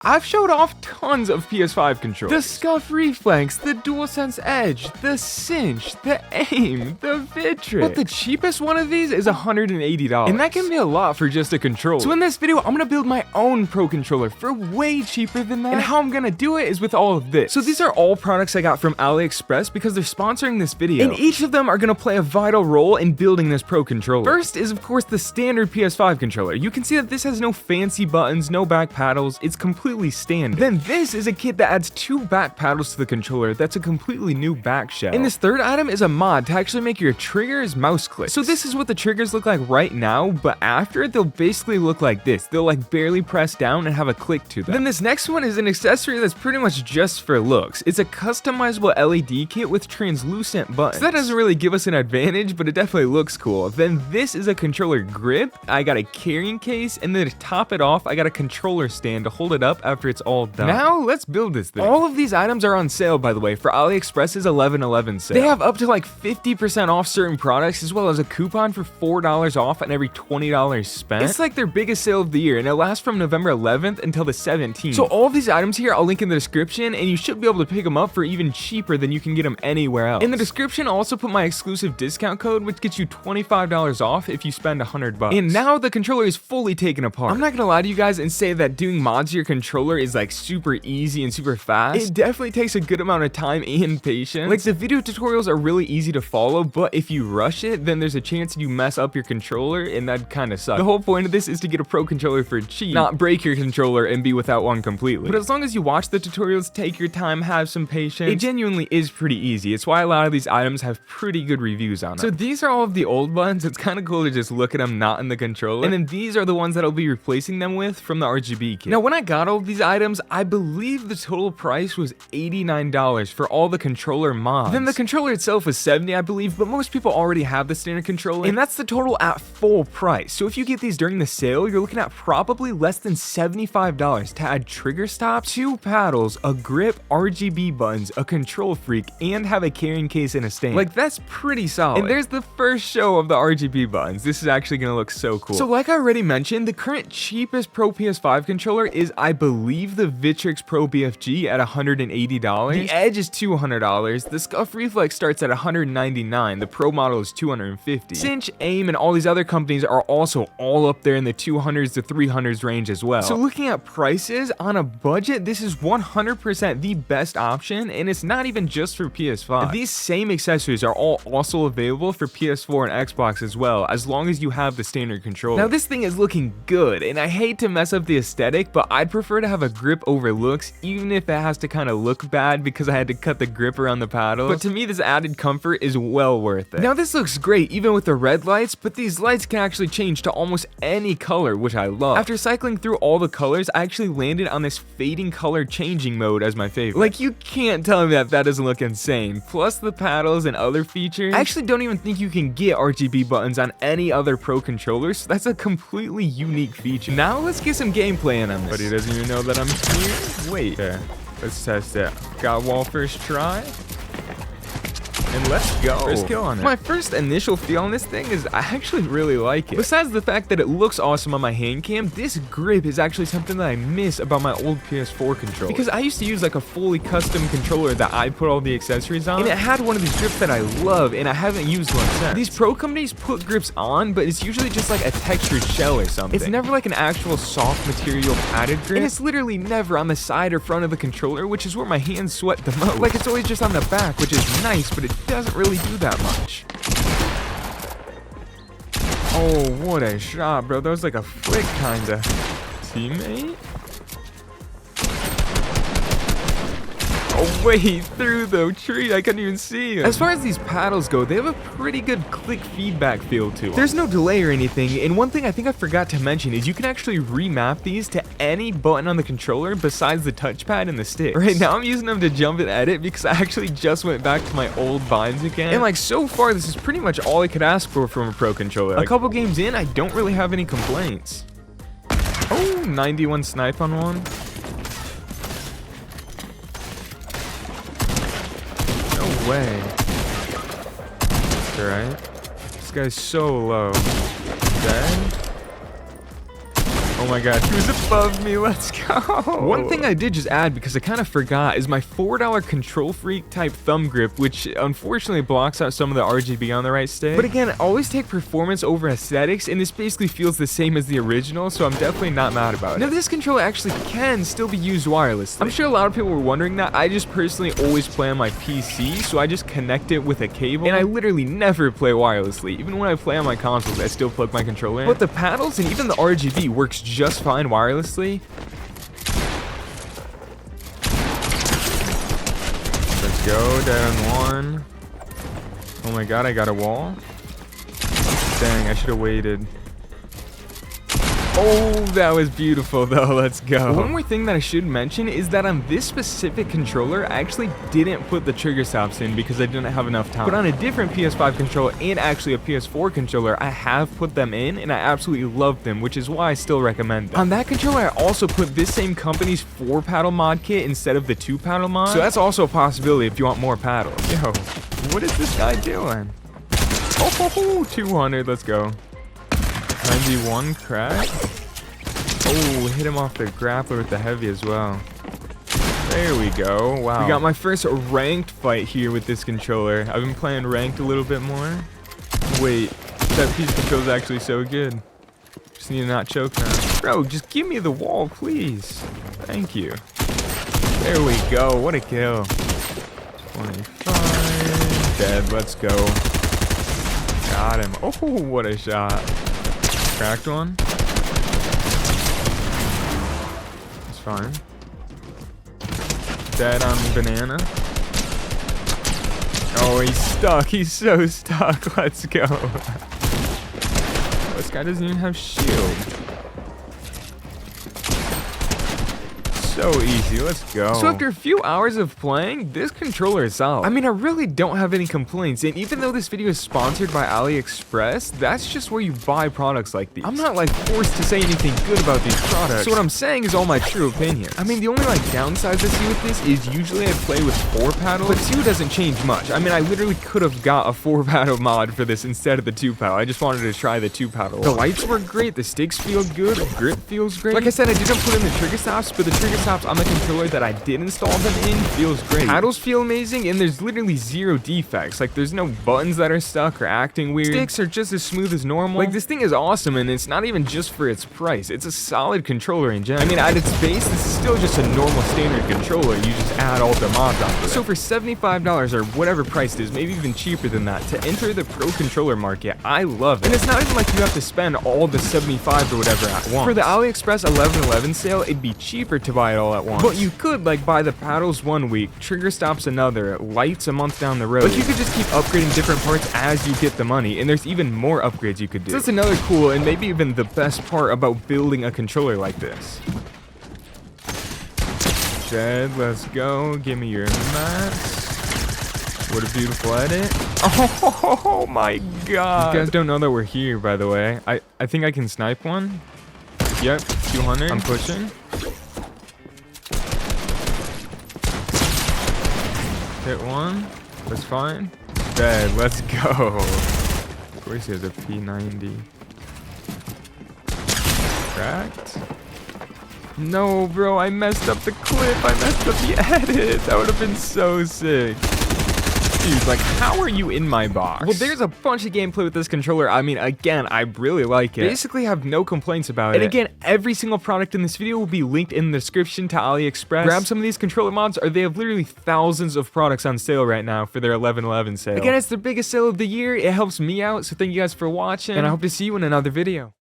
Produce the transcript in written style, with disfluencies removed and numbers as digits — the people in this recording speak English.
I've showed off tons of PS5 controllers. The Scuff Reflex, the DualSense Edge, the Cinch, the Aim, the Vitrix. But the cheapest one of these is $180. And that can be a lot for just a controller. So in this video, I'm gonna build my own Pro controller for way cheaper than that. And how I'm gonna do it is with all of this. So these are all products I got from AliExpress because they're sponsoring this video. And each of them are gonna play a vital role in building this Pro controller. First is of course the standard PS5 controller. You can see that this has no fancy buttons, no back paddles. It's completely standard. Then this is a kit that adds 2 back paddles to the controller. That's a completely new back shell. And this third item is a mod to actually make your triggers mouse clicks. So this is what the triggers look like right now, but after they'll basically look like this. They'll like barely press down and have a click to them. Then this next one is an accessory that's pretty much just for looks. It's a customizable LED kit with translucent buttons. So that doesn't really give us an advantage, but it definitely looks cool. Then this is a controller grip. I got a carrying case, and then to top it off, I got a controller stand to hold it up after it's all done. Now let's build this thing. All of these items are on sale, by the way, for AliExpress's 11/11 sale. They have up to like 50% off certain products, as well as a coupon for $4 off on every $20 spent. It's like their biggest sale of the year, and it lasts from November 11th until the 17th. So all of these items here, I'll link in the description, and you should be able to pick them up for even cheaper than you can get them anywhere else. In the description, I'll also put my exclusive discount code, which gets you $25 off if you spend $100. And now the controller is fully taken apart. I'm not gonna lie to you guys and say that doing mods to your controller is like super easy and super fast. It definitely takes a good amount of time and patience. Like the video tutorials are really easy to follow, but if you rush it, then there's a chance that you mess up your controller, and that kind of sucks. The whole point of this is to get a Pro controller for cheap, not break your controller and be without one completely. But as long as you watch the tutorials, take your time, have some patience, it genuinely is pretty easy. It's why a lot of these items have pretty good reviews on them. So these are all of the old ones. It's kind of cool to just look at them not in the controller. And then these are the ones that I'll be replacing them with from the RGB kit. Now when I got all of these items, I believe the total price was $89 for all the controller mods. Then the controller itself was $70, I believe, but most people already have the standard controller, and that's the total at full price. So if you get these during the sale, you're looking at probably less than $75 to add trigger stops, 2 paddles, a grip, RGB buttons, a control freak, and have a carrying case and a stand. Like that's pretty solid. And there's the first show of the RGB buttons. This is actually gonna look so cool. So like I already mentioned, the current cheapest Pro PS5 controller is, I believe, the Vitrix Pro BFG at $180. The Edge is $200. The Scuff Reflex starts at $199. The Pro model is $250. Cinch, Aim, and all these other companies are also all up there in the $200s to $300s range as well. So looking at prices on a budget, this is 100% the best option, and it's not even just for PS5. And these same accessories are all also available for PS4 and Xbox as well, as long as you have the standard controller. Now this thing is looking good, and I hate to mess up the aesthetic, but I'd prefer to have a grip over looks, even if it has to kind of look bad because I had to cut the grip around the paddles. But to me, this added comfort is well worth it. Now this looks great even with the red lights, but these lights can actually change to almost any color, which I love. After cycling through all the colors, I actually landed on this fading color changing mode as my favorite. Like you can't tell me that doesn't look insane. Plus the paddles and other features. I actually don't even think you can get RGB buttons on any other Pro controller, so that's a completely unique feature. Now let's get some gameplay in on this. But he doesn't even know that I'm here. Wait. Okay. Let's test it. Got wall first try. And let's go. First kill on it. My first initial feel on this thing is I actually really like it. Besides the fact that it looks awesome on my hand cam, this grip is actually something that I miss about my old PS4 controller. Because I used to use like a fully custom controller that I put all the accessories on, and it had one of these grips that I love, and I haven't used one since. These Pro companies put grips on, but it's usually just like a textured shell or something. It's never like an actual soft material padded grip, and it's literally never on the side or front of the controller, which is where my hands sweat the most. Like it's always just on the back, which is nice, but it doesn't really do that much. Oh, what a shot, bro. That was like a flick, kinda. Teammate? Oh, wait, through the tree. I couldn't even see him. As far as these paddles go, they have a pretty good click feedback feel to them. There's no delay or anything, and one thing I think I forgot to mention is you can actually remap these to any button on the controller besides the touchpad and the stick. Right now, I'm using them to jump and edit because I actually just went back to my old binds again. And like so far, this is pretty much all I could ask for from a Pro controller. Like, a couple games in, I don't really have any complaints. Oh, 91 snipe on one. Way. Alright. This guy's so low. Dead. Oh my god, he was above me. Let's go. One thing I did just add because I kind of forgot is my $4 Control Freak type thumb grip, which unfortunately blocks out some of the RGB on the right stick. But again, I always take performance over aesthetics, and this basically feels the same as the original, so I'm definitely not mad about it. Now, this controller actually can still be used wirelessly. I'm sure a lot of people were wondering that. I just personally always play on my PC, so I just connect it with a cable, and I literally never play wirelessly. Even when I play on my consoles, I still plug my controller in. But the paddles and even the RGB works just fine wirelessly. Let's go, down one. Oh my god, I got a wall. Dang, I should have waited. Oh, that was beautiful though. Let's go. One more thing that I should mention is that on this specific controller, I actually didn't put the trigger stops in because I didn't have enough time. But on a different PS5 controller and actually a PS4 controller, I have put them in and I absolutely love them, which is why I still recommend them. On that controller, I also put this same company's 4-paddle mod kit instead of the 2-paddle mod. So that's also a possibility if you want more paddles. Yo, what is this guy doing? Oh, 200, let's go. 91 crack. Oh, hit him off the grappler with the heavy as well. There we go. Wow. We got my first ranked fight here with this controller. I've been playing ranked a little bit more. Wait, that piece control is actually so good. Just need to not choke now. Bro, just give me the wall, please. Thank you. There we go. What a kill. 25. Dead. Let's go. Got him. Oh, what a shot. Cracked one. It's fine. Dead on banana. Oh, he's stuck. He's so stuck. Let's go. This guy doesn't even have shield. So easy. Let's go. So after a few hours of playing, this controller is solid. I mean, I really don't have any complaints, and even though this video is sponsored by AliExpress, that's just where you buy products like these. I'm not like forced to say anything good about these products, so what I'm saying is all my true opinions. I mean, the only like downsides I see with this is usually I play with 4 paddles, but 2 doesn't change much. I mean, I literally could have got a 4-paddle mod for this instead of the 2-paddle. I just wanted to try the 2-paddle. The lights work great, the sticks feel good, the grip feels great. Like I said, I didn't put in the trigger stops, but the trigger stops on the controller that I did install them in feels great. Paddles feel amazing, and there's literally 0 defects. Like, there's no buttons that are stuck or acting weird. Sticks are just as smooth as normal. Like, this thing is awesome, and it's not even just for its price. It's a solid controller in general. I mean, at its base, this is still just a normal standard controller. You just add all the mods onto it. So for $75 or whatever price it is, maybe even cheaper than that, to enter the pro controller market, I love it. And it's not even like you have to spend all the $75 or whatever at once. For the AliExpress 11/11 sale, it'd be cheaper to buy it all at once. But you could like buy the paddles one week, trigger stops another, lights a month down the road. Like you could just keep upgrading different parts as you get the money, and there's even more upgrades you could do. So that's another cool and maybe even the best part about building a controller like this. Dead, let's go. Give me your mats. What a beautiful edit. Oh my god. You guys don't know that we're here, by the way. I think I can snipe one. Yep, 200. I'm pushing. Hit one. That's fine. Dead. Let's go. Of course he has a P90. Cracked. No, bro. I messed up the clip. I messed up the edit. That would have been so sick. Dude, like, how are you in my box? Well, there's a bunch of gameplay with this controller. I mean, again, I really like it. Basically, have no complaints about it. And again, every single product in this video will be linked in the description to AliExpress. Grab some of these controller mods, or they have literally thousands of products on sale right now for their 11/11 sale. Again, it's the biggest sale of the year. It helps me out, so thank you guys for watching, and I hope to see you in another video.